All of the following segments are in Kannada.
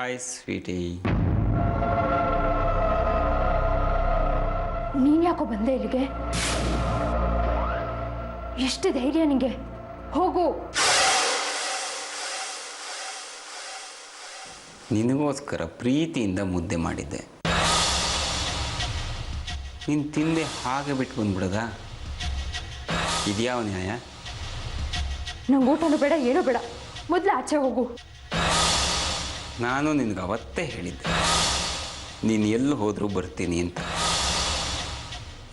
Hi Sweety. ನೀನ್ ಯಾಕೋ ಬಂದೆ ಇಲ್ಲಿಗೆ? ಎಷ್ಟು ಧೈರ್ಯ ನಿಂಗೆ? ಹೋಗು. ನಿನಗೋಸ್ಕರ ಪ್ರೀತಿಯಿಂದ ಮುದ್ದೆ ಮಾಡಿದ್ದೆ, ನೀನು ತಿಂದೆ ಹಾಗೆ ಬಿಟ್ಟು ಬಂದ್ಬಿಡೋದಾ? ಇದ್ಯಾವ ನ್ಯಾಯ? ನಂಗೆ ಊಟನೂ ಬೇಡ, ಏನೂ ಬೇಡ, ಮೊದಲು ಆಚೆ ಹೋಗು. ನಾನು ನಿನಗೆ ಅವತ್ತೇ ಹೇಳಿದ್ದೆ ನೀನು ಎಲ್ಲಿ ಹೋದರೂ ಬರ್ತೀನಿ ಅಂತ.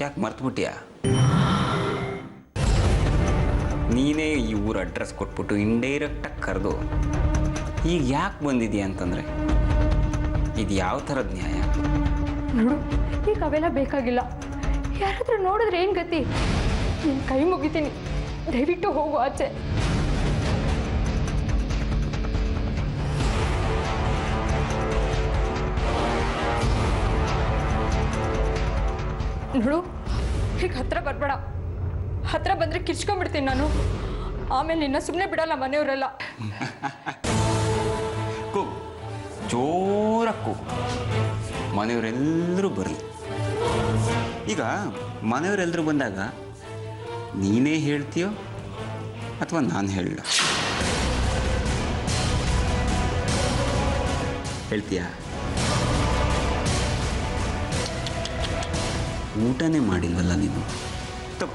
ಯಾಕೆ ಮರ್ತುಬಿಟ್ಯಾ? ನೀನೇ ಈ ಊರ ಅಡ್ರೆಸ್ ಕೊಟ್ಬಿಟ್ಟು ಇಂಡೈರೆಕ್ಟಾಗಿ ಕರೆದು ಈಗ ಯಾಕೆ ಬಂದಿದೆಯಾ ಅಂತಂದರೆ ಇದು ಯಾವ ಥರದ ನ್ಯಾಯ? ನೋಡು, ಈಗ ಅವೆಲ್ಲ ಬೇಕಾಗಿಲ್ಲ. ಯಾರಾದ್ರೂ ನೋಡಿದ್ರೆ ಏನು ಗತಿ? ನಿನ್ನ ಕೈ ಮುಗಿತೀನಿ, ದಯವಿಟ್ಟು ಹೋಗು ಆಚೆ. ನೋಡು, ಈಗ ಹತ್ರ ಬರಬೇಡ. ಹತ್ರ ಬಂದರೆ ಕಿರ್ಚ್ಕೊಂಡ್ಬಿಡ್ತೀನಿ ನಾನು. ಆಮೇಲೆ ನಿನ್ನ ಸುಮ್ಮನೆ ಬಿಡಲ್ಲ ಮನೆಯವರೆಲ್ಲ. ಕೂಗು, ಜೋರಾಗಿ ಕೂಗು, ಮನೆಯವರೆಲ್ಲರೂ ಬರಲಿ. ಈಗ ಮನೆಯವರೆಲ್ಲರೂ ಬಂದಾಗ ನೀನೇ ಹೇಳ್ತೀಯೋ ಅಥವಾ ನಾನು ಹೇಳ? ಹೇಳ್ತೀಯಾ? ಊಟನೇ ಮಾಡಿಲ್ವಲ್ಲ ನೀನು. ತಗೋ,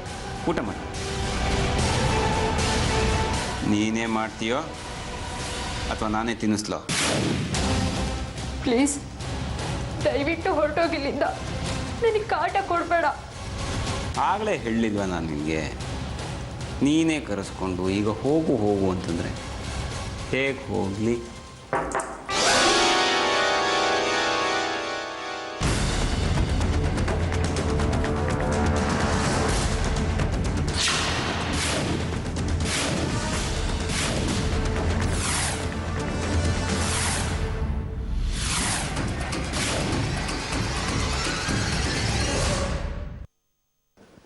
ಊಟ ಮಾಡಿ. ನೀನೇ ಮಾಡ್ತೀಯೋ ಅಥವಾ ನಾನೇ ತಿನ್ನಿಸ್ಲೋ? ಪ್ಲೀಸ್, ದಯವಿಟ್ಟು ಹೊರಟೋಗಿಲ್ಲಿಂದ. ನನಗೆ ಕಾಟ ಕೊಡಬೇಡ. ಆಗಲೇ ಹೇಳಿಲ್ವ ನಾನು ನಿನಗೆ? ನೀನೇ ಕರೆಸ್ಕೊಂಡು ಈಗ ಹೋಗು ಹೋಗು ಅಂತಂದರೆ ಹೇಗೆ ಹೋಗಲಿ?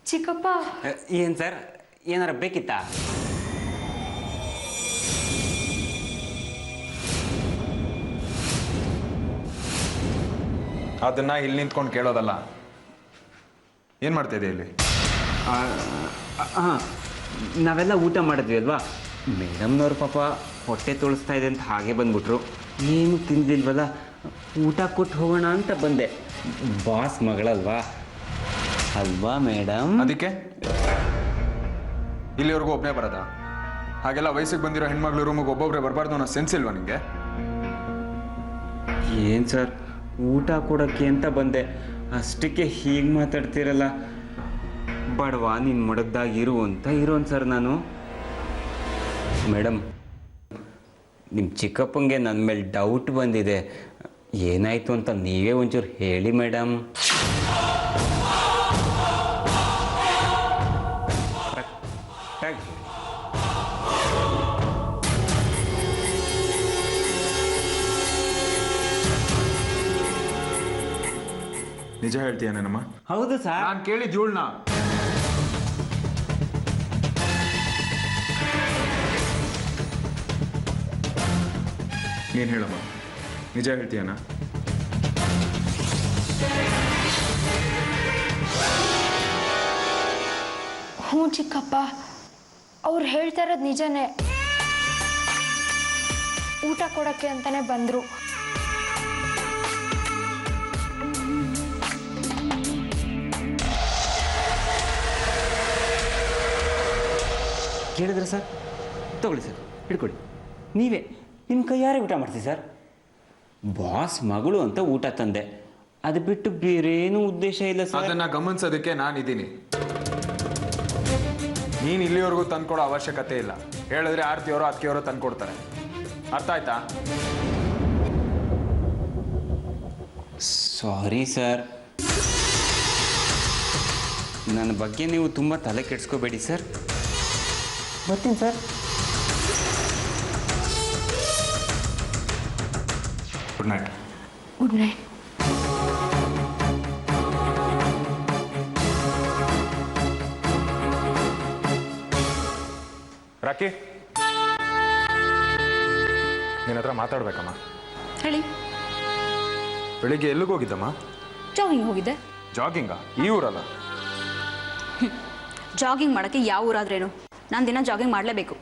ಚಿಕ್ಕಪ್ಪ, ಏನು ಸರ್, ಏನಾರ ಬೇಕಿತ್ತಾ? ಅದನ್ನ ಇಲ್ಲಿ ನಿಂತ್ಕೊಂಡು ಕೇಳೋದಲ್ಲ. ಏನು ಮಾಡ್ತಾ ಇದೆ ಇಲ್ಲಿ? ಹಾಂ, ನಾವೆಲ್ಲ ಊಟ ಮಾಡಿದ್ವಿ ಅಲ್ವಾ, ಮೇಡಮ್ನವ್ರ ಪಾಪ ಹೊಟ್ಟೆ ತೊಳಸ್ತಾ ಇದೆ ಅಂತ ಹಾಗೆ ಬಂದ್ಬಿಟ್ರು. ಏನು ತಿಂದಿಲ್ವಲ್ಲ, ಊಟ ಕೊಟ್ಟು ಹೋಗೋಣ ಅಂತ ಬಂದೆ. ಬಾಸ್ ಮಗಳಲ್ವಾ ಅಲ್ವಾ ಮೇಡಮ್? ಅದಕ್ಕೆ ಇಲ್ಲಿವರೆಗೂ ಒಬ್ಬನೇ ಬರೋದ? ಹಾಗೆಲ್ಲ ವಯಸ್ಸಿಗೆ ಬಂದಿರೋ ಹೆಣ್ಮಕ್ಳು ರೂಮಿಗೆ ಒಬ್ಬೊಬ್ಬರೇ ಬರಬಾರ್ದು ಅನ್ನೋ ಸೆನ್ಸ್ ಇಲ್ವಾ ನಿಮಗೆ? ಏನು ಸರ್, ಊಟ ಕೊಡೋಕ್ಕೆ ಅಂತ ಬಂದೆ, ಅಷ್ಟಕ್ಕೆ ಹೀಗೆ ಮಾತಾಡ್ತೀರಲ್ಲ. ಬಡವಾ, ನೀನು ಮಡಗ್ದಾಗ ಇರೋನ್ ಸರ್ ನಾನು. ಮೇಡಮ್, ನಿಮ್ಮ ಚಿಕ್ಕಪ್ಪಂಗೆ ನನ್ನ ಮೇಲೆ ಡೌಟ್ ಬಂದಿದೆ. ಏನಾಯಿತು ಅಂತ ನೀವೇ ಒಂಚೂರು ಹೇಳಿ ಮೇಡಮ್. ನಿಜ ಹೇಳ್ತೀಯ ಏನಮ್ಮ? ಹೌದು ಸರ್. ನಾನು ಕೇಳಿದ್ದು ಇವಳನ್ನ. ನೀನು ಹೇಳಮ್ಮ, ನಿಜ ಹೇಳ್ತೀಯನ? ಹ್ಞೂ ಚಿಕ್ಕಪ್ಪ, ಅವ್ರು ಹೇಳ್ತಾ ಇರೋದು ನಿಜನೇ. ಊಟ ಕೊಡೋಕ್ಕೆ ಅಂತಾನೆ ಬಂದರು. ಕೇಳಿದ್ರೆ ಸರ್? ತಗೊಳ್ಳಿ ಸರ್, ಹಿಡ್ಕೊಳ್ಳಿ. ನೀವೇ ನಿಮ್ಮ ಕೈಯಾರೆ ಊಟ ಮಾಡ್ತೀವಿ ಸರ್. ಬಾಸ್ ಮಗಳು ಅಂತ ಊಟ ತಂದೆ, ಅದು ಬಿಟ್ಟು ಬೇರೇನೂ ಉದ್ದೇಶ ಇಲ್ಲ ಸರ್. ಅದನ್ನ ಗಮನಿಸೋದಕ್ಕೆ ನಾನಿದ್ದೀನಿ. ನೀನು ಇಲ್ಲಿವರೆಗೂ ತಂದ್ಕೊಡೋ ಅವಶ್ಯಕತೆ ಇಲ್ಲ. ಹೇಳಿದ್ರೆ ಆರ್ತಿಯವರೋ ಅತ್ತಿಗೆಯವರೋ ತಂದ್ಕೊಡ್ತಾರೆ. ಅರ್ಥ ಆಯ್ತಾ? ಸಾರಿ ಸರ್, ನನ್ನ ಬಗ್ಗೆ ನೀವು ತುಂಬ ತಲೆ ಕೆಡಿಸ್ಕೋಬೇಡಿ ಸರ್. ಬರ್ತೀನಿ sir. Good night. Good night. Rocky, ನಿನ್ನ ಹತ್ರ ಮಾತಾಡ್ಬೇಕಮ್ಮ. ಹೇಳಿ. ಬೆಳಿಗ್ಗೆ ಎಲ್ಲಿಗೆ ಹೋಗಿದ್ದಮ್ಮ? ಜಾಗಿಂಗ್ ಹೋಗಿದ್ದೆ. ಜಾಗಿಂಗಾ? ಈ ಊರಲ್ಲ. ಜಾಗಿಂಗ್ ಮಾಡೋಕ್ಕೆ ಯಾವ ಊರಾದ್ರೇನು, ನಾನು ದಿನ ಜಾಗಿಂಗ್ ಮಾಡಲೇಬೇಕು.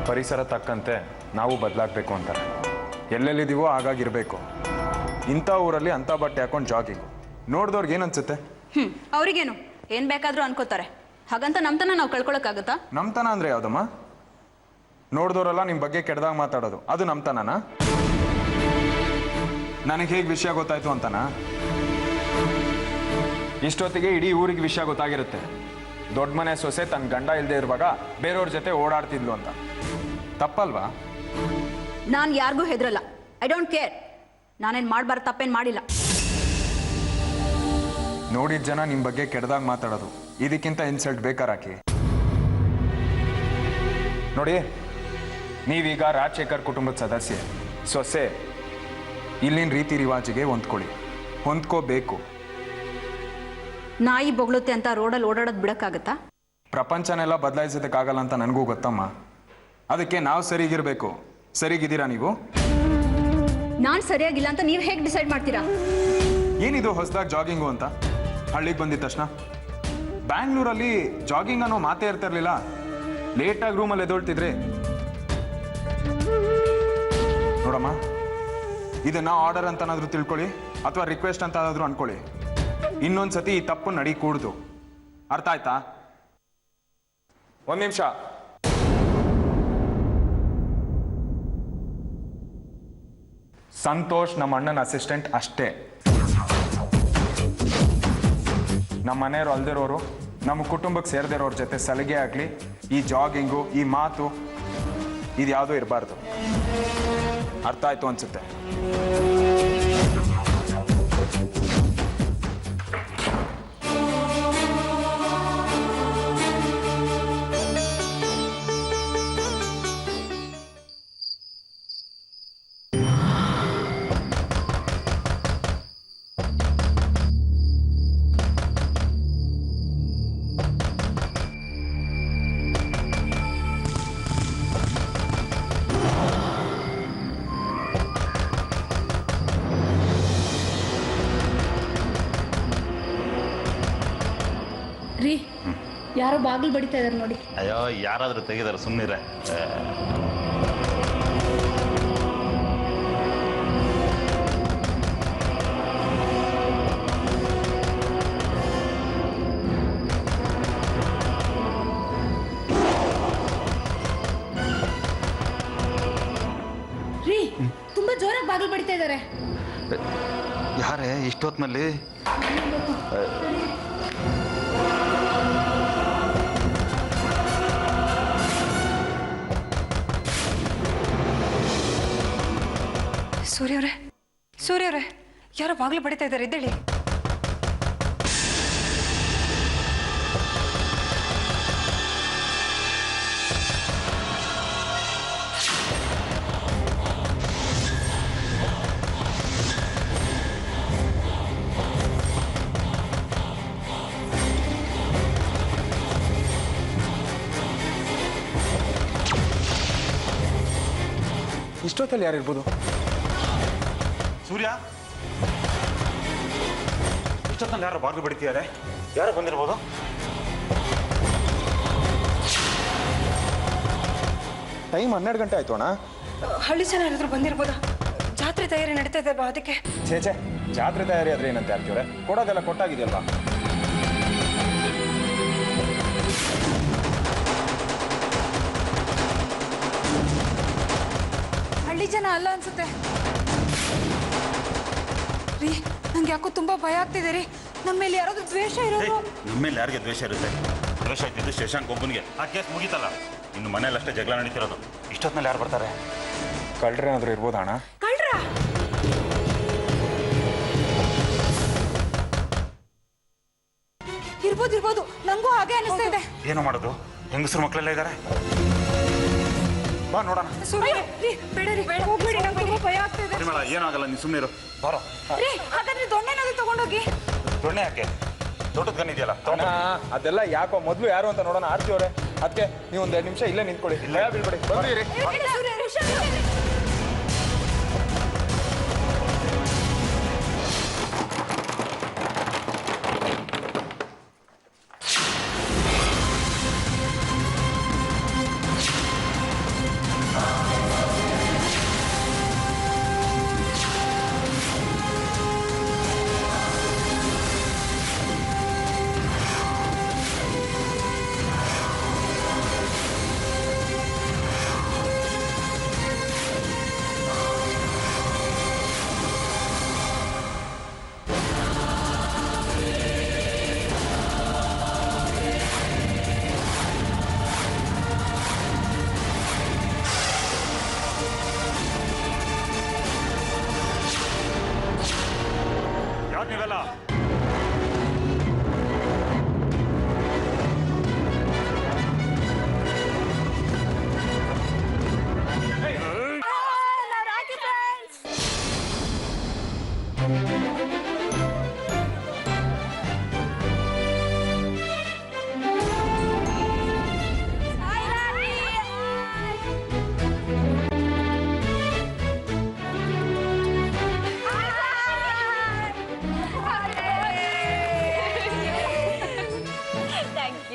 ಪರಿಸರ ತಕ್ಕಂತೆ ನಾವು ಬದಲಾಗಬೇಕು ಅಂತಾರೆ. ಎಲ್ಲೆಲ್ಲಿದ್ದೀವೋ ಹಾಗಾಗಿರ್ಬೇಕು. ಇಂಥ ಊರಲ್ಲಿ ಅಂಥ ಬಟ್ಟೆ ಹಾಕೊಂಡು ಜಾಗಿಂಗ್ ನೋಡಿದವ್ರಿಗೆ ಏನು ಅನ್ಸುತ್ತೆ? ಅವ್ರಿಗೇನು ಏನು ಬೇಕಾದರೂ ಅನ್ಕೋತಾರೆ. ಹಾಗಂತ ನಮ್ತನ ನಾವು ಕಳ್ಕೊಳಕ್ಕಾಗತ್ತಾ? ನಮ್ತನ ಅಂದರೆ ಯಾವುದಮ್ಮ? ನೋಡಿದವರೆಲ್ಲ ನಿಮ್ಮ ಬಗ್ಗೆ ಕೆಟ್ಟದಾಗ ಮಾತಾಡೋದು ಅದು ನಮ್ತನನಾ? ನನಗೆ ಹೇಗೆ ವಿಷಯ ಗೊತ್ತಾಯ್ತು ಅಂತನಾ? ಇಷ್ಟೊತ್ತಿಗೆ ಇಡೀ ಊರಿಗೆ ವಿಷಯ ಗೊತ್ತಾಗಿರುತ್ತೆ. ದೊಡ್ಡ ಮನೆ ಸೊಸೆ ತನ್ನ ಗಂಡ ಇಲ್ಲದೆ ಇರುವಾಗ ಬೇರೆಯವ್ರ ಜೊತೆ ಓಡಾಡ್ತಿದ್ಲು ಅಂತ. ತಪ್ಪಲ್ವಾ? ನಾನು ಯಾರಿಗೂ ಹೆದರಲ್ಲ. I don't care. ನಾನೇನು ಮಾಡಬಾರ್ದು, ತಪ್ಪೇನು ಮಾಡಿಲ್ಲ. ನೋಡಿದ ಜನ ನಿಮ್ಮ ಬಗ್ಗೆ ಕೆಟ್ಟದಾಗ ಮಾತಾಡೋದು ಇದಕ್ಕಿಂತ ಇನ್ಸಲ್ಟ್ ಬೇಕಾರಾಕಿ? ನೋಡಿ, ನೀವೀಗ ರಾಜಶೇಖರ್ ಕುಟುಂಬದ ಸದಸ್ಯೆ, ಸೊಸೆ. ಇಲ್ಲಿನ ರೀತಿ ರಿವಾಜಿಗೆ ಹೊಂದ್ಕೋಬೇಕು. ನಾಯಿ ಬೊಗಳುತ್ತೆ ಅಂತ ರೋಡಲ್ಲಿ ಓಡಾಡೋದು ಬಿಡೋಕ್ಕಾಗತ್ತಾ? ಪ್ರಪಂಚನೆಲ್ಲ ಬದಲಾಯಿಸೋದಕ್ಕಾಗಲ್ಲ ಅಂತ ನನಗೂ ಗೊತ್ತಮ್ಮ. ಅದಕ್ಕೆ ನಾವು ಸರಿಗಿರಬೇಕು. ಸರಿಗಿದ್ದೀರಾ ನೀವು? ನಾನು ಸರಿಯಾಗಿಲ್ಲ ಅಂತ ನೀವು ಹೇಗೆ ಡಿಸೈಡ್ ಮಾಡ್ತೀರಾ? ಏನಿದು ಹೊಸದಾಗಿ ಜಾಗಿಂಗು ಅಂತ? ಹಳ್ಳಿಗೆ ಬಂದಿದ ತಕ್ಷಣ ಬ್ಯಾಂಗ್ಳೂರಲ್ಲಿ ಜಾಗಿಂಗ್ ಅನ್ನೋ ಮಾತೇ ಇರ್ತಿರ್ಲಿಲ್ಲ. ಲೇಟಾಗಿ ರೂಮಲ್ಲಿ ಎದೊಳ್ತಿದ್ರಿ. ನೋಡಮ್ಮ, ಇದನ್ನ ಆರ್ಡರ್ ಅಂತನಾದ್ರೂ ತಿಳ್ಕೊಳ್ಳಿ ಅಥವಾ ರಿಕ್ವೆಸ್ಟ್ ಅಂತ ಆದ್ರೂ ಅನ್ಕೊಳ್ಳಿ. ಇನ್ನೊಂದ್ಸತಿ ಈ ತಪ್ಪು ನಡಿ ಕೂಡ್ದು. ಅರ್ಥ ಆಯ್ತಾ? ಒಂದ್ ನಿಮಿಷ. ಸಂತೋಷ್ ನಮ್ಮ ಅಣ್ಣನ ಅಸಿಸ್ಟೆಂಟ್ ಅಷ್ಟೇ. ನಮ್ಮ ಮನೆಯವರು ಅಲ್ದಿರೋರು, ನಮ್ಮ ಕುಟುಂಬಕ್ಕೆ ಸೇರದಿರೋರ ಜೊತೆ ಸಲಿಗೆ ಆಗಲಿ, ಈ ಜಾಗಿಂಗು, ಈ ಮಾತು, ಇದು ಯಾವುದೂ ಇರಬಾರ್ದು. ಅರ್ಥ ಆಯ್ತು ಅನ್ಸುತ್ತೆ. ರೀ, ಯಾರೋ ಬಾಗಿಲು ಬಡಿತಾ ಇದಾರೆ ನೋಡಿ. ಅಯ್ಯೋ, ಯಾರಾದರೂ ತೆಗಿದಾರೆ, ಸುಮ್ಮನಿರೆ. ರೀ, ತುಂಬಾ ಜೋರಾಗಿ ಬಾಗಿಲು ಬಡಿತಾ ಇದಾರೆ. ಯಾರೇ ಇಷ್ಟೊತ್ತಿನಲ್ಲಿ? ಸೂರ್ಯವ್ರೆ, ಯಾರೋ ಬಾಗಿಲು ಬಡಿತಾ ಇದ್ದಾರೆ, ಇದ್ದೇಳಿ. ಇಷ್ಟೊತ್ತಲ್ಲಿ ಯಾರಿರ್ಬೋದು? ಸೂರ್ಯ, ಇಷ್ಟೊತ್ತಲ್ಲಿ ಯಾರು ಬಾಗಿಲು ಬಡಿತಿದ್ದಾರೆ? ಯಾರು ಬಂದಿರ್ಬೋದು? ಟೈಮ್ 12 ಗಂಟೆ ಆಯ್ತು ಅಣ್ಣ. ಹಳ್ಳಿ ಜನ ಯಾರಾದ್ರೂ ಬಂದಿರ್ಬೋದಾ? ಜಾತ್ರೆ ತಯಾರಿ ನಡೀತಾ ಇದೆ ಅಲ್ವಾ, ಅದಕ್ಕೆ. ಛೇ, ಜಾತ್ರೆ ತಯಾರಿ ಆದ್ರೆ ಏನಂತ ಹೇಳ್ತೀವ್ರೆ? ಕೊಡೋದೆಲ್ಲ ಕೊಟ್ಟಾಗಿದೆಯಲ್ವಾ? ಹಳ್ಳಿ ಜನ ಅಲ್ಲ ಅನ್ಸುತ್ತೆ ರೀ. ನಂಗೆ ಯಾಕೋ ತುಂಬಾ ಭಯ ಆಗ್ತಿದೆ ರೀ. ನಮ್ಮ ಮೇಲೆ ಯಾರಾದ್ರೂ ದ್ವೇಷ ಇರೋರು. ನಮ್ಮ ಮೇಲೆ ಯಾರಿಗೆ ದ್ವೇಷ ಇರುತ್ತೆ? ದ್ವೇಷ ಇದ್ದಿದ್ದು ಶಶಾಂಕ್ ಒಬ್ಬನಿಗೆ. ಆ ಕೇಸ್ ಮುಗೀತಲ್ಲ, ಇನ್ನು ಮನೇಲಿ ಅಷ್ಟೇ ಜಗಳ ನಡೀತಿರೋದು. ಇಷ್ಟೊತ್ತಿನಲ್ಲಿ ಯಾರು ಬರ್ತಾರೆ? ಕಳ್ರೇನಾದ್ರೂ ಇರ್ಬೋದಾ ಅಣ್ಣ? ಕಳ್ರ? ಇರ್ಬೋದು, ನಂಗೂ ಹಾಗೆ ಅನಿಸ್ತಾ ಇದೆ. ಏನು ಮಾಡೋದು? ಹೆಂಗಸರು ಮಕ್ಕಳೆಲ್ಲ ಇದ್ದಾರೆ. ಬಾ ನೋಡೋಣ. ಬೇಡ ರೀ, ಹೋಗ್ಬೇಡಿ, ನಂಗೆ ತುಂಬಾ ಭಯ ಆಗ್ತಾ ಇದೆ. ಪರಿಮಳ, ಏನಾಗಲ್ಲ, ನೀನು ಸುಮ್ಮನೆ ಇರು. ಬಾರೋ. ರೀ, ಹಾಗಾದ್ರೆ ದೊಣ್ಣೆನಾದ್ರೂ ತಗೊಂಡೋಗಿ. ದೊಣ್ಣೆ ಯಾಕೆ? ದೊಡ್ಡದ ಗನ್ನಿದೆಯಲ್ಲ. ಅದೆಲ್ಲ ಯಾಕೋ ಮೊದಲು ಯಾರು ಅಂತ ನೋಡೋಣ. ಆರ್ತಿ ಅವರೇ, ಅದಕ್ಕೆ ನೀವು ಒಂದು 2 ನಿಮಿಷ ಇಲ್ಲೇ ನಿಂತ್ಕೊಳ್ಳಿ. ಭಯ ಬೀಳ್ಬೇಡಿ, ಬಂದ್ರಿ.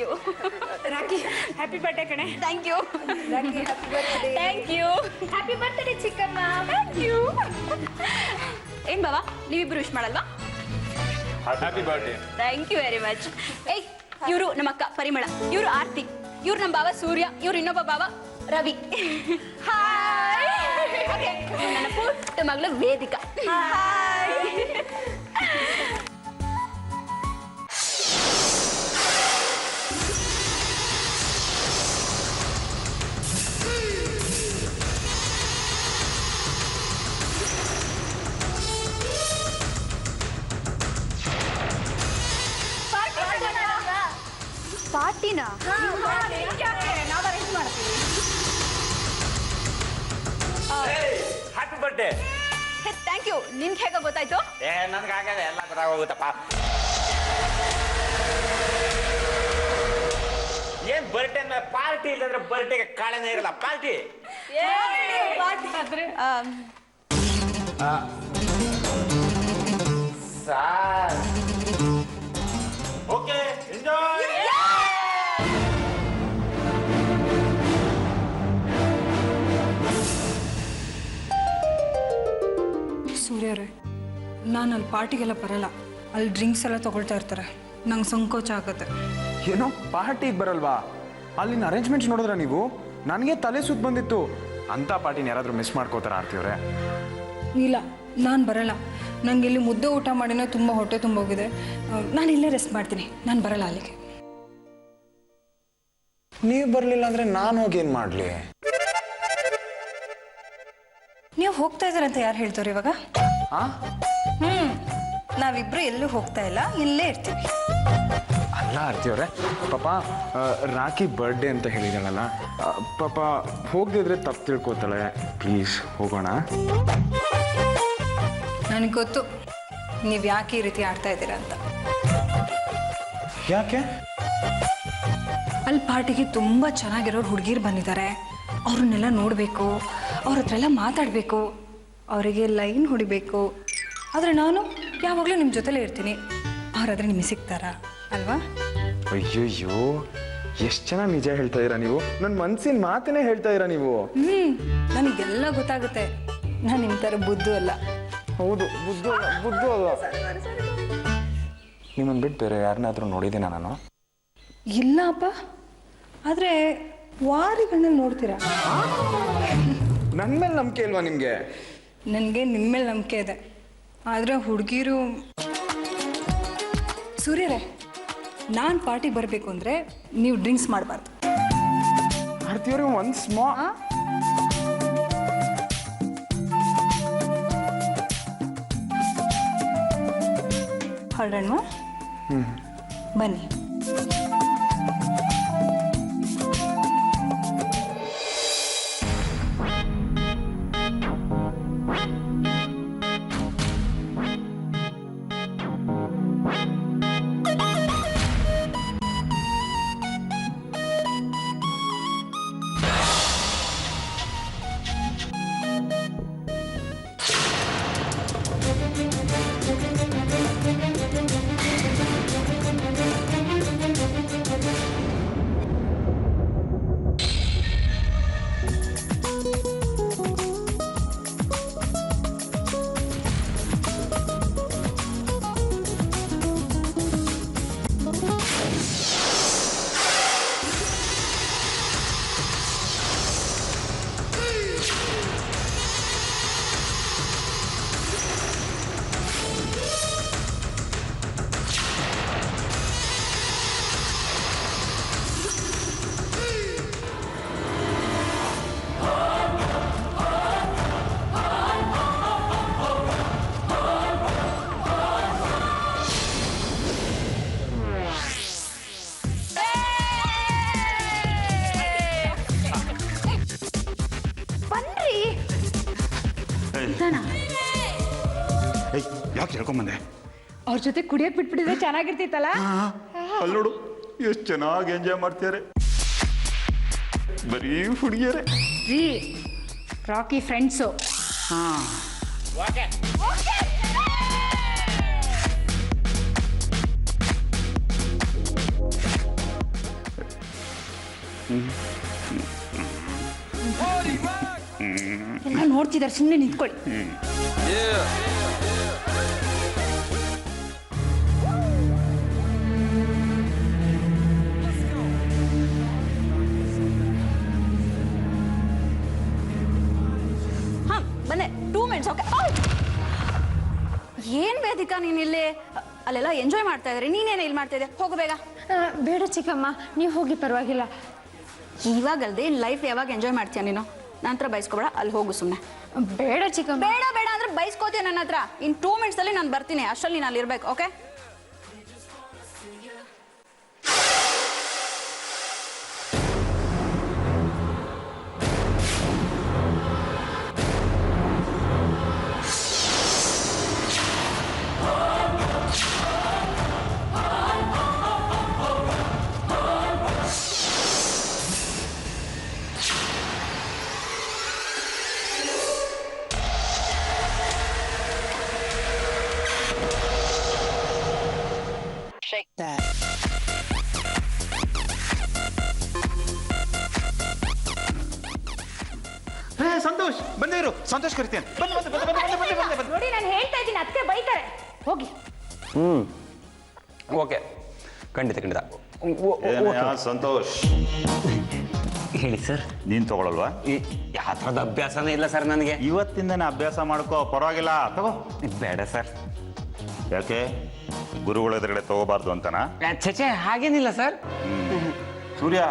ಯು ರಾಕಿ ಹ್ಯಾಪಿ ಬರ್ಡೇ ಕಣೆ. Thank you thank you happy birthday ಚಿಕ್ಕಮ್ಮ. Thank you. ಏನ್ ಬಾವಾ ನೀವಿಬ್ರು ವಿಶ್ ಮಾಡಲ್ವಾ? Happy birthday. Thank you very much. ಏಯ್ ಇವರು ನಮ್ಮ ಅಕ್ಕ ಪರಿಮಳ, ಇವರು ಆರ್ತಿ, ಇವ್ರು ನಮ್ಮ ಬಾವ ಸೂರ್ಯ, ಇವ್ರು ಇನ್ನೊಬ್ಬ ಬಾವ ರವಿ. ಹಾಯ್. ಓಕೆ ನನ್ನ ಪುಟ್ಟ ಮಗಳು ವೇದಿಕಾ. ಹಾಯ್. ಪಾರ್ಟಿನಾ? ನಾವು ಅರೇಂಜ್ ಮಾಡ್ತೀವಿ. Happy birthday. Thank you. ನಿಮ್ಗೆ ಹೇಗೆ ಗೊತ್ತಾಯ್ತು? ನನ್ಗಾಗದೆ ಎಲ್ಲ ಗೊತ್ತಾಗೋಗುತ್ತಪ್ಪ. ಏನ್ ಬರ್ಡೇ ಅಂದ್ರೆ ಪಾರ್ಟಿ ಇಲ್ಲಂದ್ರೆ ಬರ್ಡೇಗೆ ಕಾಳನೇ ಇರಲ್ಲ. Party sir. Okay enjoy. ಸೂರ್ಯರೇ, ನಾನು ಅಲ್ಲಿ ಪಾರ್ಟಿಗೆಲ್ಲ ಬರಲ್ಲ. ಅಲ್ಲಿ ಡ್ರಿಂಕ್ಸ್ ಎಲ್ಲ ತಗೊಳ್ತಾ ಇರ್ತಾರೆ, ನಂಗೆ ಸಂಕೋಚ ಆಗುತ್ತೆ. ಏನೋ ಪಾರ್ಟಿಗೆ ಬರಲ್ವಾ? ಅಲ್ಲಿನ ಅರೇಂಜ್ಮೆಂಟ್ಸ್ ನೋಡಿದ್ರ ನೀವು? ನನಗೆ ತಲೆ ಸುತ್ತ ಬಂದಿತ್ತು. ಅಂಥ ಪಾರ್ಟಿನ ಯಾರಾದರೂ ಮಿಸ್ ಮಾಡ್ಕೋತಾರ ಆರ್ತಿಯವ್ರೆ? ಇಲ್ಲ, ನಾನು ಬರಲ್ಲ. ನನಗೆ ಇಲ್ಲಿ ಮುದ್ದೆ ಊಟ ಮಾಡಿನೇ ತುಂಬ ಹೊಟ್ಟೆ ತುಂಬೋಗಿದೆ. ನಾನು ಇಲ್ಲೇ ರೆಸ್ಟ್ ಮಾಡ್ತೀನಿ. ನಾನು ಬರಲ್ಲ ಅಲ್ಲಿಗೆ. ನೀವು ಬರಲಿಲ್ಲ ಅಂದರೆ ನಾನು ಹೋಗಿ ಏನು ಮಾಡಲಿ? ನೀವು ಹೋಗ್ತಾ ಇದ್ದೀರ ಅಂತ ಯಾರು ಹೇಳ್ತಾರೆ ಇವಾಗ? ನಾವಿಬ್ರು ಎಲ್ಲೂ ಹೋಗ್ತಾ ಇಲ್ಲ, ಇಲ್ಲೇ ಇರ್ತೀವಿ. ಅಲ್ಲ ಆರ್ತಿಯವ್ರೆ, ಪಾಪ ರಾಕಿ ಬರ್ಡೇ ಅಂತ ಹೇಳಿದಾಳಲ್ಲ, ಪಾಪ ಹೋಗದಿದ್ರೆ ತಪ್ಪು ತಿಳ್ಕೊತಾಳೆ. ಪ್ಲೀಸ್ ಹೋಗೋಣ. ನನಗೆ ಗೊತ್ತು ನೀವು ಯಾಕೆ ಈ ರೀತಿ ಆಡ್ತಾ ಇದ್ದೀರಾ ಅಂತ. ಯಾಕೆ? ಅಲ್ಲಿ ಪಾರ್ಟಿಗೆ ತುಂಬ ಚೆನ್ನಾಗಿರೋರು ಹುಡುಗಿರು ಬಂದಿದ್ದಾರೆ. ಅವ್ರನ್ನೆಲ್ಲ ನೋಡಬೇಕು, ಅವ್ರ ಹತ್ರ ಎಲ್ಲ ಮಾತಾಡಬೇಕು, ಅವರಿಗೆ ಲೈನ್ ಹೊಡಿಬೇಕು. ಆದರೆ ನಾನು ಯಾವಾಗಲೂ ನಿಮ್ಮ ಜೊತೆಲೇ ಇರ್ತೀನಿ. ಅವ್ರಾದ್ರೆ ನಿಮಗೆ ಸಿಗ್ತಾರಾ ಅಲ್ವಾ? ಅಯ್ಯಯ್ಯೋ, ಎಷ್ಟು ಚೆನ್ನಾಗಿ ನಿಜ ಹೇಳ್ತಾ ಇದ್ದೀರಾ ನೀವು. ನನ್ನ ಮನಸ್ಸಿನ ಮಾತನ್ನೇ ಹೇಳ್ತಾ ಇದ್ದೀರಾ ನೀವು. ನನಗೆಲ್ಲ ಗೊತ್ತಾಗುತ್ತೆ. ನಾನು ನಿಮ್ಮ ಥರ ಬುದ್ಧು ಅಲ್ಲ. ಹೌದು, ಬುದ್ಧು ಅಲ್ಲ. ನಿಮ್ಮನ್ನು ಬಿಟ್ಟು ಬೇರೆ ಯಾರನ್ನಾದ್ರೂ ನೋಡಿದ್ದೀನ ನಾನು? ಇಲ್ಲ ಅಪ್ಪ, ಆದರೆ ವಾರಿಗಳನ್ನ ನೋಡ್ತೀರಾ. ನನ್ನ ಮೇಲೆ ನಂಬಿಕೆ ಇಲ್ವಾ ನಿಮಗೆ? ನನಗೆ ನಿಮ್ಮ ಮೇಲೆ ನಂಬಿಕೆ ಇದೆ. ಆದರೆ ಹುಡುಗಿರು ಸೂರ್ಯರೇ, ನಾನು ಪಾರ್ಟಿ ಬರಬೇಕು ಅಂದರೆ ನೀವು ಡ್ರಿಂಕ್ಸ್ ಮಾಡಬಾರ್ದು. ಆರ್ತಿಯವ್ರೆ, ಒಂದು ಹೊರಡೋಣ. ಬನ್ನಿ. ಯಾಕೆ ಹೇಳ್ಕೊಂಬಂದೆ? ಅವ್ರ ಜೊತೆ ಕುಡಿಯೋಕೆ ಬಿಟ್ಬಿಟ್ಟಿದ್ರೆ ಚೆನ್ನಾಗಿರ್ತಿತ್ತಲ್ಲ. ಅಲ್ಲಿ ನೋಡು ಎಷ್ಟು ಚೆನ್ನಾಗಿ ಎಂಜಾಯ್ ಮಾಡ್ತಾರೆ, ಬರೀ ಹುಡುಗಿಯರೇ. ರೀ, ರಾಕಿ ಫ್ರೆಂಡ್ಸು. ಎಲ್ಲ ನೋಡ್ತಿದ್ದಾರೆ, ಸುಮ್ಮನೆ ನಿಂತ್ಕೊಳ್ಳಿ. ಹಾ ಬನ್ನಿ, 2 ಮಿನಿಟ್ಸ್. ಓಕೆ. ಏನ್ ವೇದಿಕಾ ನೀನ್ ಇಲ್ಲಿ ಅಲ್ಲೆಲ್ಲ ಎಂಜಾಯ್ ಮಾಡ್ತಾ ಇದ್ರಿ, ನೀನೇನು ಇಲ್ಲಿ ಮಾಡ್ತಾ ಇದ್ದೆ? ಹೋಗು ಬೇಗ. ಬೇಡ ಚಿಕ್ಕಮ್ಮ, ನೀವು ಹೋಗಿ ಪರವಾಗಿಲ್ಲ. ಇವಾಗಲ್ದೆ ಲೈಫ್ ಯಾವಾಗ ಎಂಜಾಯ್ ಮಾಡ್ತೀಯ ನೀನು? ನನ್ನ ಹತ್ರ ಬೈಸ್ಕೊಬೇಡ, ಅಲ್ಲಿ ಹೋಗು ಸುಮ್ಮನೆ. ಬೇಡ ಚಿಕ್ಕಮ್ಮ. ಬೇಡ ಬೇಡ ಅಂದ್ರೆ ಬೈಸ್ಕೋತೀಯ ನನ್ನ ಹತ್ರ. ಇನ್ 2 ಮಿನಿಟ್ಸ್ ಅಲ್ಲಿ ನಾನು ಬರ್ತೀನಿ, ಅಷ್ಟರಲ್ಲಿ ನೀನು ಅಲ್ಲಿ ಇರ್ಬೇಕು. ಓಕೆ? ಸಂತೋಷ್ ಬಂದೇ ಇರು. ಸಂತೋಷ್ ಕರಿತೇನೆ. ನೋಡಿ, ನಾನು ಹೇಳ್ತಾ ಇದ್ದೀನಿ, ಅದಕ್ಕೆ ಬೈತಾರೆ. ಹೋಗಿ. ಓಕೆ, ಖಂಡಿತ ಖಂಡಿತ. ಸಂತೋಷ್, ಹೇಳಿ ಸರ್. ನೀನು ತಗೊಳಲ್ವಾ? ಯಾವ ಥರದ ಅಭ್ಯಾಸನೇ ಇಲ್ಲ ಸರ್ ನನಗೆ. ಇವತ್ತಿಂದನೇ ಅಭ್ಯಾಸ ಮಾಡ್ಕೋ, ಪರವಾಗಿಲ್ಲ. ತಗೋ. ಬೇಡ ಸರ್. ಯಾಕೆ ಗುರುಗಳ ಎದುರುಗಡೆ ತಗೋಬಾರ್ದು ಅಂತನಾ? ಛೆ ಹಾಗೇನಿಲ್ಲ ಸರ್. ಸೂರ್ಯ,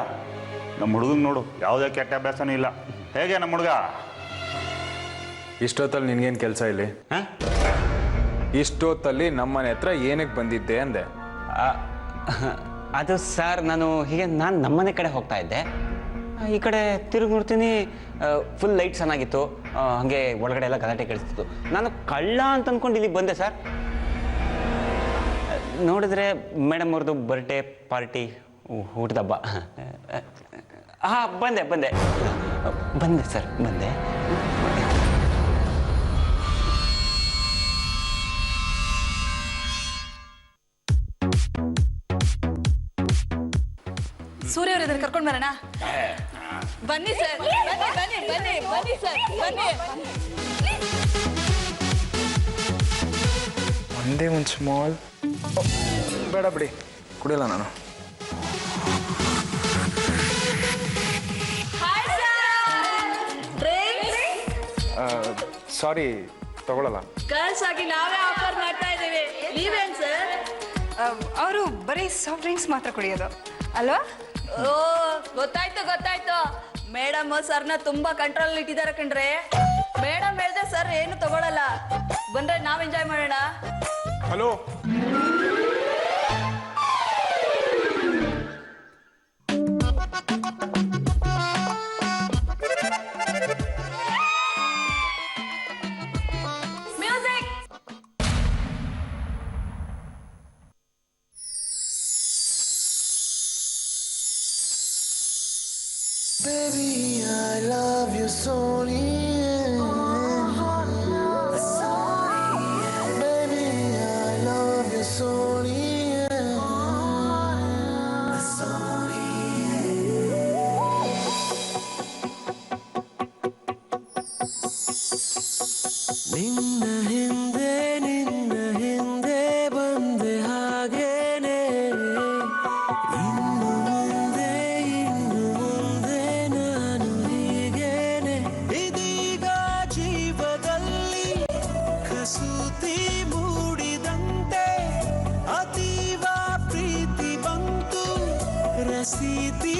ನಮ್ಮ ಹುಡುಗನ್ ನೋಡು, ಯಾವುದೇ ಕೆಟ್ಟ ಅಭ್ಯಾಸನೂ ಇಲ್ಲ. ಹೇಗೆ ನಮ್ಮ ಹುಡುಗ? ಇಷ್ಟೊತ್ತಲ್ಲಿ ನಿನ್ಗೇನು ಕೆಲಸ ಇಲ್ಲಿ? ಇಷ್ಟೊತ್ತಲ್ಲಿ ನಮ್ಮನೆ ಹತ್ರ ಏನಕ್ಕೆ ಬಂದಿದ್ದೆ ಅಂದೆ? ಅದು ಸರ್, ನಾನು ನಮ್ಮನೆ ಕಡೆ ಹೋಗ್ತಾ ಇದ್ದೆ. ಈ ಕಡೆ ತಿರುಗಿ ನೋಡ್ತೀನಿ, ಫುಲ್ ಲೈಟ್ ಚೆನ್ನಾಗಿತ್ತು. ಹಾಗೆ ಒಳಗಡೆ ಎಲ್ಲ ಗಲಾಟೆ ಕೇಳಿಸ್ತಿತ್ತು. ನಾನು ಕಳ್ಳ ಅಂತ ಅಂದ್ಕೊಂಡು ಇಲ್ಲಿಗೆ ಬಂದೆ ಸರ್. ನೋಡಿದ್ರೆ ಮೇಡಮ್ ಅವ್ರದ್ದು ಬರ್ಡೇ ಪಾರ್ಟಿ, ಊಟದ ಹಬ್ಬ. ಹಾಂ, ಬಂದೆ ಸರ್, ಬಂದೆ. ಸೂರ್ಯ ಅವ್ರ ಇದ್ರೆ ಕರ್ಕೊಂಡು ಬರೋಣ. ಬನ್ನಿ ಸರ್, ಬನ್ನಿ ಸರ್, ಬನ್ನಿ. ಒಂದೇ ಒಂದು ಸ್ಮಾಲ್. ಬೇಡ ಬಿಡಿ, ಕುಡಿಯಲ್ಲ ನಾನು. ಸಾರಿ, ತಗೊಳ್ಳಲ್ಲ. ಗರ್ಲ್ಸ್ ಆಗಿ ನಾವೇ ಆಫರ್ ಮಾಡ್ತಾ ಇದ್ದೀವಿ. ನೀವೇನ್ ಸರ್? ಅವರು ಬರೀ ಸಾಫ್ಟ್ ಡ್ರಿಂಕ್ಸ್ ಮಾತ್ರ ಕುಡಿಯೋದು ಅಲ್ವಾ? ಓ, ಗೊತ್ತಾಯ್ತು. ಮೇಡಮ್ ಸರ್ನ ತುಂಬಾ ಕಂಟ್ರೋಲ್ ಇಟ್ಟಿದ್ದಾರೆ ಕಣ್ರೆ. ಮೇಡಮ್ ಹೇಳಿದ್ರೆ ಸರ್ ಏನು ತಗೊಳಲ್ಲ. ಬಂದ್ರೆ ನಾವ್ ಎಂಜಾಯ್ ಮಾಡೋಣ. Hello, Baby, I love you solely. Baby, I love you solely. ನಿನ್ನ ಹಿಂದೆ ಬಂದೆ ಹಾಗೇನೆ. ಇನ್ನು ಮುಂದೆ ನಾನು ಹೀಗೇನೆ. ಇದೀಗ ಜೀವದಲ್ಲಿ ಕಸೂತಿ ಮೂಡಿದಂತೆ ಅತೀವ ಪ್ರೀತಿ ಬಂತು. ರಸೀದಿ